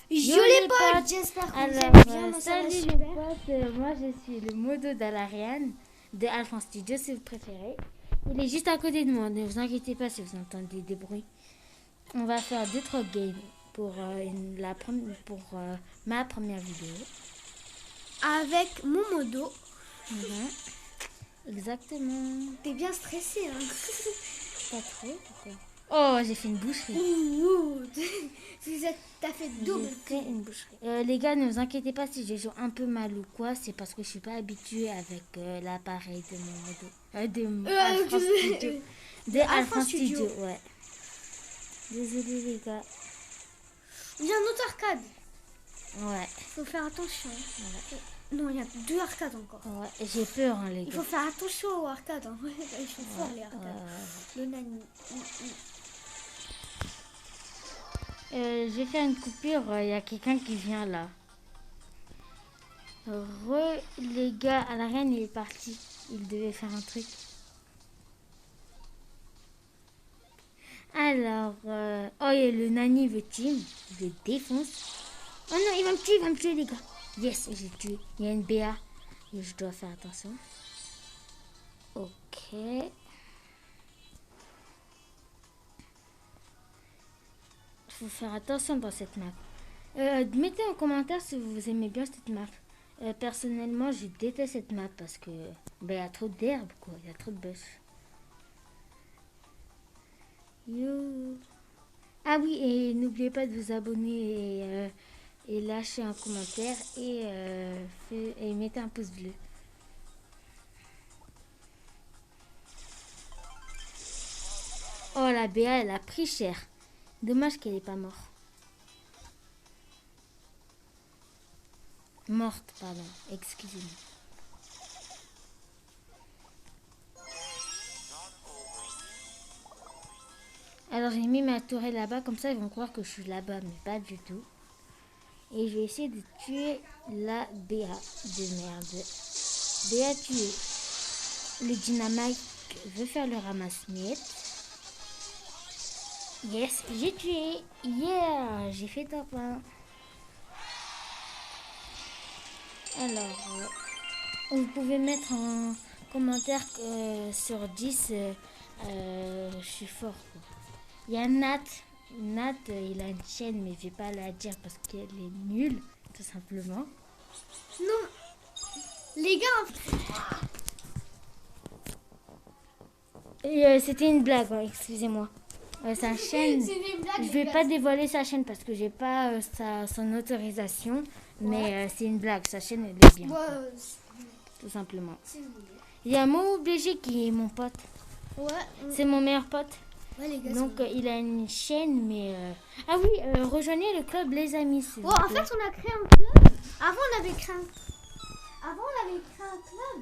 Yo les potes, j'espère que vous Alors, allez bien. Moi, ça va salut les super. potes, moi je suis le modo d'Alariane de Alphonse Studio si vous préférez. Il est juste à côté de moi, ne vous inquiétez pas si vous entendez des bruits. On va faire 2-3 games pour, ma première vidéo. Avec mon modo. Mhm. Exactement. T'es bien stressé, hein? Pas trop, pourquoi? Oh, j'ai fait une boucherie. Ouh, t'as fait double. J'ai fait une boucherie. Les gars, ne vous inquiétez pas si je joue un peu mal ou quoi, c'est parce que je suis pas habituée avec l'appareil de mon modo. Alphonse Studio. De Alphonse Studio, ouais. Désolée les gars. Il y a un autre arcade. Ouais. Faut faire attention. Ouais. Non, il y a 2 arcades encore. Ouais, j'ai peur hein, les Il gars. faut faire attention aux arcades. Hein. Ils sont forts les arcades. Le nani. Je vais faire une coupure, il y a quelqu'un qui vient là. Les gars, à la reine il est parti. Il devait faire un truc. Alors, oh, et le nani veut team. Je le défonce. Oh non, il va me tuer les gars. Yes, j'ai tué. Il y a une BA. Et je dois faire attention. Ok. Il faut faire attention dans cette map. Mettez en commentaire si vous aimez bien cette map. Personnellement, je déteste cette map parce que il y a trop d'herbe, quoi. Il y a trop de bush. Yo. Ah oui, et n'oubliez pas de vous abonner et lâcher un commentaire et mettez un pouce bleu. Oh, la BA, elle a pris cher. Dommage qu'elle n'est pas morte. Morte, pardon. Excusez-moi. Alors, j'ai mis ma tourelle là-bas. Comme ça, ils vont croire que je suis là-bas, mais pas du tout. Et je vais essayer de tuer la BA de merde. BA tué. Le dynamite veut faire le ramasse-miettes. Yes, j'ai tué. Yeah, j'ai fait top 1. Alors, vous pouvez mettre en commentaire sur 10, je suis fort. Quoi. Il y a Nat. Nat, il a une chaîne, mais je vais pas la dire parce qu'elle est nulle, tout simplement. Non, les gars. C'était une blague, hein, excusez-moi. Sa chaîne, je vais pas dévoiler sa chaîne parce que j'ai pas son autorisation, mais c'est une blague. Sa chaîne elle est bien, tout simplement. Si vous voulez. Il y a mon BG qui est mon pote. Ouais. C'est mon meilleur pote. Ouais, les gars. Donc il a une chaîne, mais ah oui, rejoignez le club les amis. Oh, en fait, on a créé un club. Avant, on avait créé un club,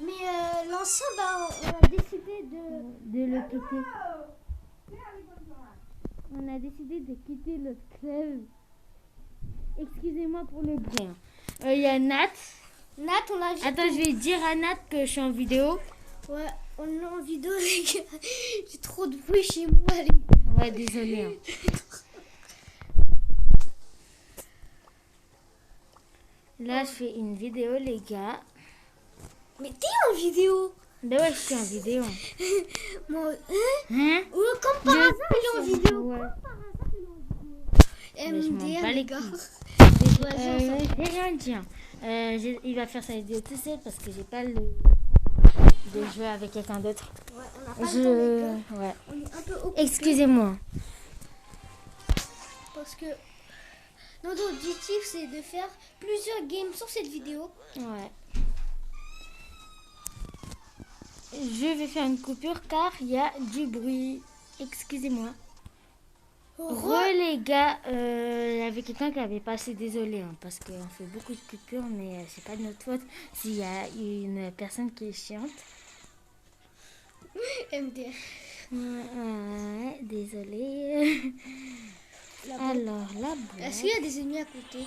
mais l'ancien, on a décidé de le quitter. On a décidé de quitter le club. Excusez-moi pour le bruit. Il y a Nat. Nat, on l'a vu. Attends, je vais dire à Nat que je suis en vidéo. Ouais, on est en vidéo, les gars. J'ai trop de bruit chez moi, les gars. Ouais, désolé. Hein. Là, je fais une vidéo, les gars. Mais t'es en vidéo? Ben ouais, je suis en vidéo. Moi, hein? Ouais, comme par hasard, il est en vidéo. Ouais. Comme par hasard, il est en vidéo. MDR, les gars. J'ai rien dit. Il va faire sa vidéo tout seul parce que j'ai pas le de jouer avec quelqu'un d'autre. Ouais, on a pas le temps, les gars. Ouais. On est un peu occupé. Excusez-moi. Parce que notre objectif, c'est de faire plusieurs games sur cette vidéo. Ouais. Je vais faire une coupure car il y a du bruit. Excusez-moi. Les gars, il y avait quelqu'un qui avait passé, désolé, hein, parce qu'on fait beaucoup de coupures, mais c'est pas de notre faute s'il y a une personne qui est chiante. MDR. Ouais, désolé. Alors, là-bas. Est-ce qu'il y a des ennemis à côté?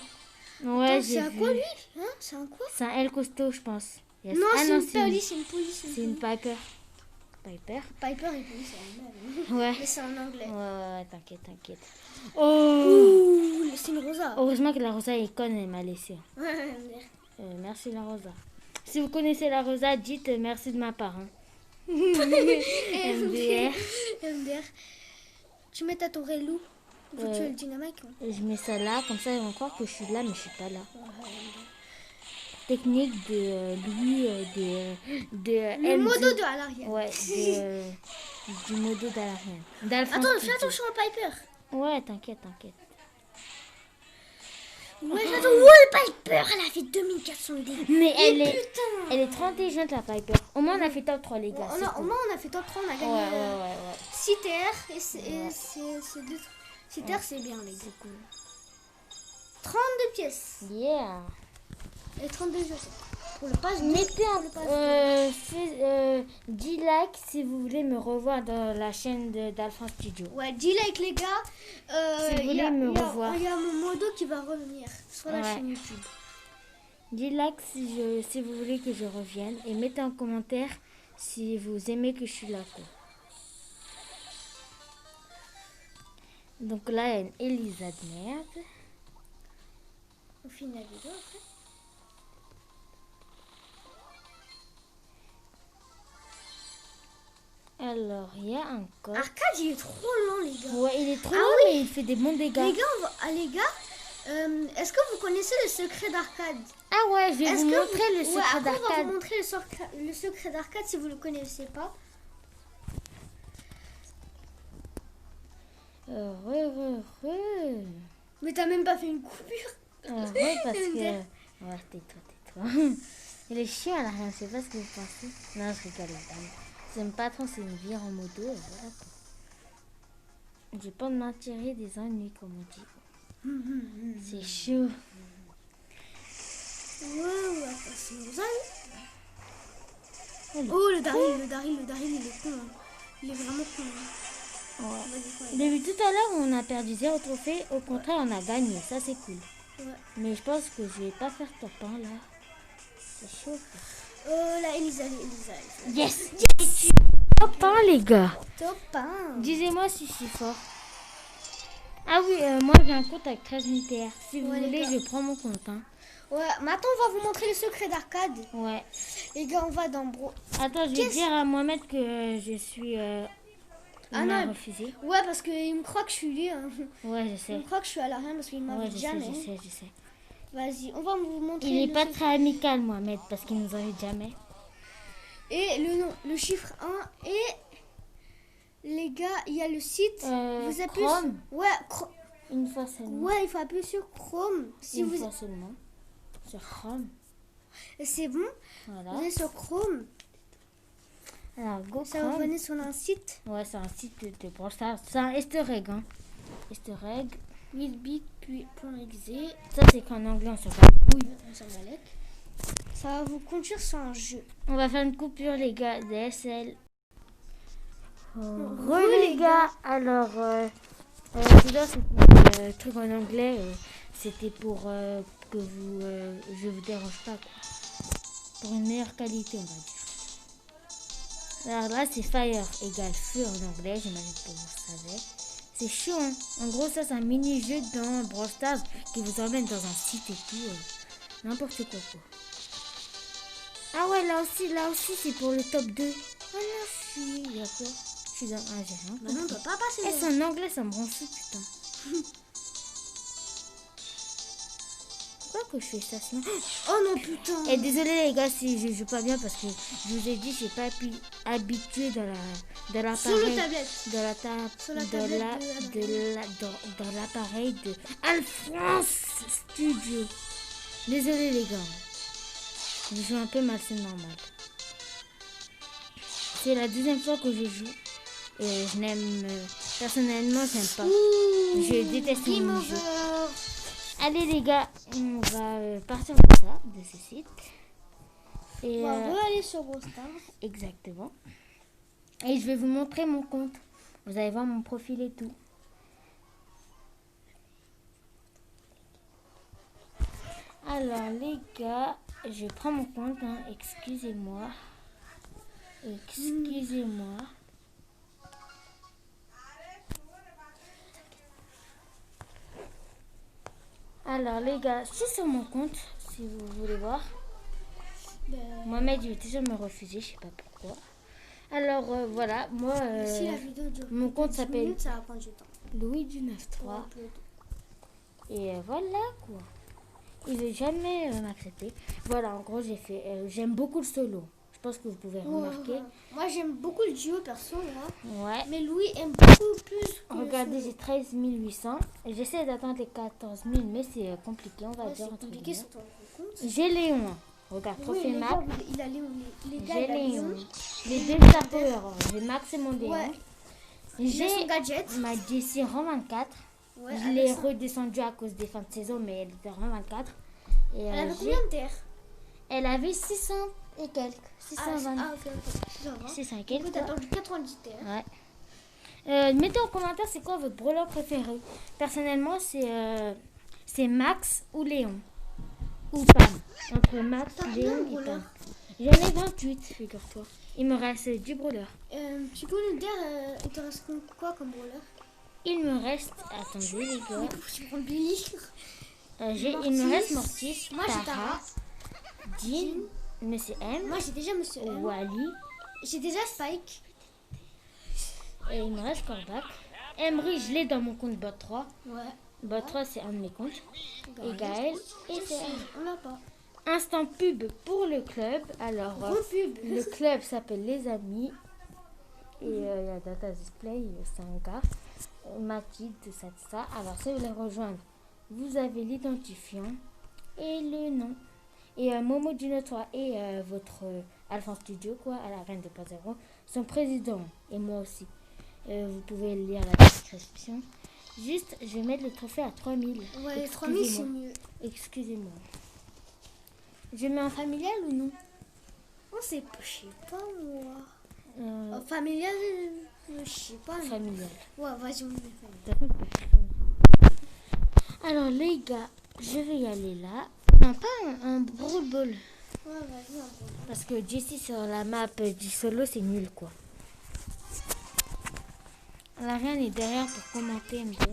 Ouais, c'est un quoi lui? Hein? C'est un quoi? C'est un El Costo, je pense. Yes. Non, c'est une police, c'est une Piper. Piper et police, c'est en même. Ouais. Mais c'est en anglais. Ouais, t'inquiète. Oh, c'est une rosa. Heureusement que la Rosa est conne, elle m'a laissé. Ouais, Merci la Rosa. Si vous connaissez la Rosa, dites merci de ma part. Hein. MDR. MDR. Tu mets ta tour loup. Il faut tuer le dynamite. Hein. Je mets ça là, comme ça ils vont croire que je suis là, mais je suis pas là. Technique de Louis, le modo de Alarian. Ouais, du modo d'Alarian. Attends, fais attention au Piper. Ouais, t'inquiète. Ouais, j'attends. Le Piper, elle a fait 2400 dégâts. Mais elle est trop intelligente, la Piper. Au moins, on a fait top 3, les gars. Au moins, on a fait top 3, on a gagné ouais. 6 TR. Et c'est 2. 6 TR, c'est bien, les gars. C'est cool. 32 pièces. Yeah. Et 32 jeux. Pour le pass, mettez 10 likes si vous voulez me revoir dans la chaîne d'Alpha Studio. Ouais, 10 likes, les gars. Si vous voulez me revoir. Il y a mon modo qui va revenir sur la chaîne YouTube. 10 likes si vous voulez que je revienne. Et mettez en commentaire si vous aimez que je suis là. Quoi. Donc là, il y a une Elisa de merde. On finit la vidéo après. Alors, il y a encore... Arcade, il est trop lent, les gars. Ouais, il est trop lent, mais il fait des bons dégâts. Les gars, est-ce que vous connaissez le secret d'Arcade? Ah ouais, je vais vous montrer le secret d'Arcade. On va vous montrer le secret d'Arcade si vous ne le connaissez pas. Heureux. Mais t'as même pas fait une coupure. Ouais, parce que... Ouais, tais-toi. Il est chiant, là, je sais pas ce que vous pensez. Non, je rigole. C'est un patron, c'est une vie en moto, et voilà quoi. J'ai pas de m'en tirer des ennuis, comme on dit. C'est chaud. Ouais, c'est nos amis. Oh, le Daryl, il est con. Hein. Il est vraiment con. Hein. Ouais. Depuis tout à l'heure, on a perdu 0 trophée. Au contraire, on a gagné. Ça, c'est cool. Ouais. Mais je pense que je vais pas faire top 1 là. C'est chaud. La Elisa. Yes. Top 1, les gars. Top 1. Disez-moi si je suis fort. Ah oui, moi j'ai un compte avec 13 000 TR. Si vous voulez, je prends mon compte. Hein. Ouais, maintenant on va vous montrer le secret d'Arcade. Ouais. Les gars, on va dans Attends, je vais dire à Mohamed que je suis... il m'a refusé. Ouais, parce qu'il me croit que je suis lui. Hein. Ouais, je sais. Il me croit que je suis à la rien parce qu'il m'a jamais. Je sais. Vas-y, on va vous montrer. Il est pas très amical, Mohamed, parce qu'il nous invite jamais. Et le nom, le chiffre 1 et... Les gars, il y a le site. Vous appuyez Chrome. Ouais, une fois seulement. Ouais, il faut appuyer sur Chrome. Une fois seulement. Sur Chrome. C'est bon. Voilà. Vous allez sur Chrome. Alors, go ça Chrome. vous venez sur un site. Ouais, c'est un site de Brawl Stars. C'est un easter egg. Hein. Easter egg. 1000 bits puis .exe. Ça, c'est qu'en anglais, on s'en bat les couilles. Ça va vous conduire sur un jeu. On va faire une coupure, les gars, DSL. Les gars, alors, tout ça, c'était un truc en anglais. C'était pour que je vous dérange pas, quoi. Pour une meilleure qualité, on va dire. Alors là, c'est fire égale feu en anglais, j'imagine que vous savez. C'est chaud, hein. En gros, ça, c'est un mini-jeu dans Brawl Stars qui vous emmène dans un site et tout. N'importe quoi. Ah ouais, là aussi, c'est pour le top 2. Ah non, je suis dans un gérant. Non, on peut pas passer. C'est en anglais, ça me rend fou, putain. Pourquoi que je fais ça sinon? Oh non, putain. Et désolé les gars si je joue pas bien parce que je vous ai dit, je suis pas habitué dans l'appareil. Sur le tablette. Dans l'appareil de Alphonse Studio. Désolé les gars. Je joue un peu mal, c'est normal. C'est la deuxième fois que je joue. Et je n'aime... personnellement, j'aime pas. Je déteste les jeux. Allez les gars, on va partir de ça, de ce site. Et on va aller sur Brawl Stars. Exactement. Et je vais vous montrer mon compte. Vous allez voir mon profil et tout. Alors les gars, je prends mon compte, hein. Excusez-moi. Alors les gars, je suis sur mon compte, si vous voulez voir. Mohamed, il veut toujours me refuser, je sais pas pourquoi. Alors voilà, moi, Si la vidéo dure mon compte 10 s'appelle minutes, ça va prendre du temps. Louis du 9-3. Et voilà quoi. Il veut jamais m'accepter. Voilà, en gros, j'ai fait. J'aime beaucoup le solo. Je pense que vous pouvez remarquer. Moi, j'aime beaucoup le duo perso, moi. Ouais. Mais Louis aime beaucoup plus que Regardez, le j'ai solo. 13 800. J'essaie d'atteindre les 14 000, mais c'est compliqué, on va dire. C'est entre compliqué guillemets. sur ton compte. J'ai Léon. Regarde, Oui, trophée les Max. gars, il a Léon. Les gars, J'ai il a Léon. Léon. Les deux Star Power. J'ai Max et mon Léon. Ouais. Il a son J'ai gadget. ma Jessie rang 24. Ouais, Je avec l'ai ça. redescendue à cause des fins de saison, mais elle était rang 24. Et, Elle avait j'ai- combien de terres? Elle avait 600 et quelques. 620. ok. 620. 600 et Du quelques. coup, t'as attendu 90 terres. Ouais. Mettez en commentaire c'est quoi votre brawler préféré. Personnellement, c'est Max ou Léon. Ou Pam. Entre Max, T'as Léon combien de et brawlers? Pam. J'en ai 28, figure-toi. Il me reste 10 brawlers. Tu peux nous dire, il te reste quoi comme brawler? Il me reste... Attendez les gars. Tu prends Billy. Il me reste Mortis, Moi, j'ai Tara, Tara. Jean, Monsieur M, Moi, j'ai déjà Monsieur M. Wally. J'ai déjà Spike. Et il me reste Corbac. Emery, je l'ai dans mon compte bot 3. Ouais. Bot 3, c'est un de mes comptes. Et Gaël. Et c'est On l'a pas. instant pub pour le club. Alors, Repub. le club s'appelle Les Amis. Et il y a Data Display, c'est un gars. Mathilde, tout ça. Alors, si vous voulez rejoindre, vous avez l'identifiant et le nom. Et Momo Dino 3 et votre Alpha Studio, quoi, à la Reine 2.0, son président et moi aussi. Vous pouvez lire la description. Juste, je vais mettre le trophée à 3000. Ouais, les 3000, c'est Excusez-moi. mieux. Excusez-moi. Je mets un familial ou non? Oh, c'est pas, je sais pas, moi. Familial. Familial, je sais pas. mais- Familial. Ouais, vas-y, on met familial. Alors les gars, je vais y aller là. Non, pas un brawl ball. Ouais, vas-y, on prend. Parce que Jessie sur la map du solo, c'est nul quoi. La reine est derrière pour commenter MDR.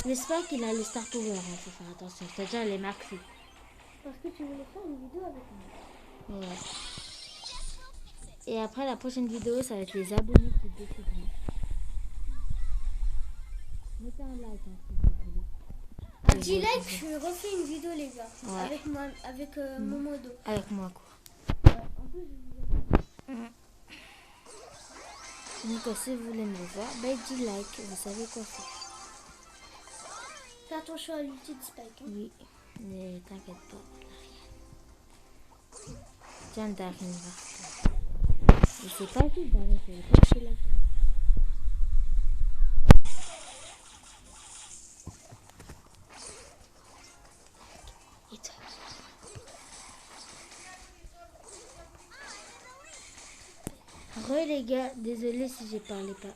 J'espère qu'il a le Star Power, il faut faire attention. C'est-à-dire les maxi. Parce que tu voulais faire une vidéo avec moi. Ouais. Et après la prochaine vidéo, ça va être les abonnés qui décideront. Mettez un like hein, si vous voulez. Un 10 likes, je refais une vidéo, les gars. Ouais. Avec moi, avec Momodo. Avec moi quoi. Ouais, en plus, je vous Donc si vous voulez me voir, ben 10 likes, vous savez quoi faire. fais attention à l'ulti de Spike. Hein. Oui, mais t'inquiète pas. Tiens, Darin va. Mais c'est pas tout, Darin, c'est pas que la Et toi? Les gars, désolé si j'ai parlé pas.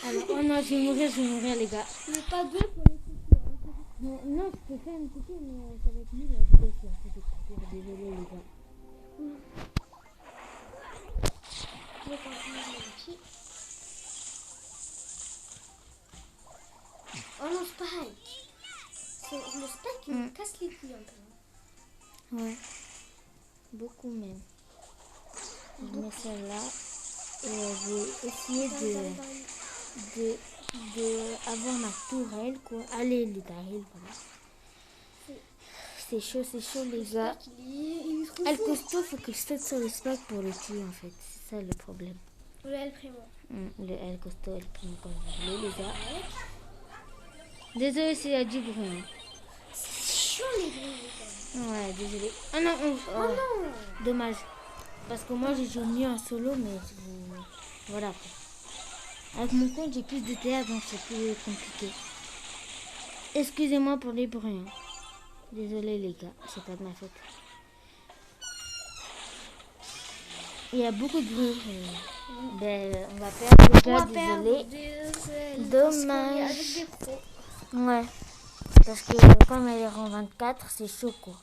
Alors, oh non, je vais mourir les gars. Mais pas deux pour les coupures. Non, non, je peux faire une coupure, mais ça va être nul la vidéo si on fait des coupures. Désolé les gars. Je vais continuer l'ulti. Oh non, Spike. Le Spike, il me casse les couilles un peu. Ouais. Beaucoup même. Je mets ça là. Et je vais essayer de avoir ma tourelle quoi. Allez les Daryl, voilà. C'est chaud les gars. Il est trop Elle fou. costaud, faut que je saute sur le spike pour le tuer en fait. C'est ça le problème. Le L Primo. Le L costaud, elle prime comme vous voulez les gars. Désolé s'il y a du bruit. Hein. C'est chaud les gars. Ouais, désolé. Ah non, Oh non. dommage. Parce que moi, j'ai joué mieux en solo, mais voilà. Quoi. Avec mon compte, j'ai plus de TA, donc c'est plus compliqué. Excusez-moi pour les bruits. Hein. Désolé, les gars, c'est pas de ma faute. Il y a beaucoup de bruit. Ben, on va perdre, les gars, désolé. Dommage. Avec des pros. Ouais. Parce que comme elle est en 24, c'est chaud, quoi.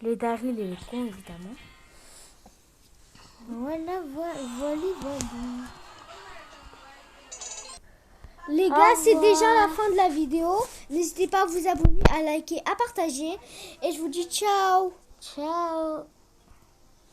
Le Daryl est con, évidemment. Voilà, voilà. Les gars, c'est déjà la fin de la vidéo. N'hésitez pas à vous abonner, à liker, à partager. Et je vous dis ciao. Ciao.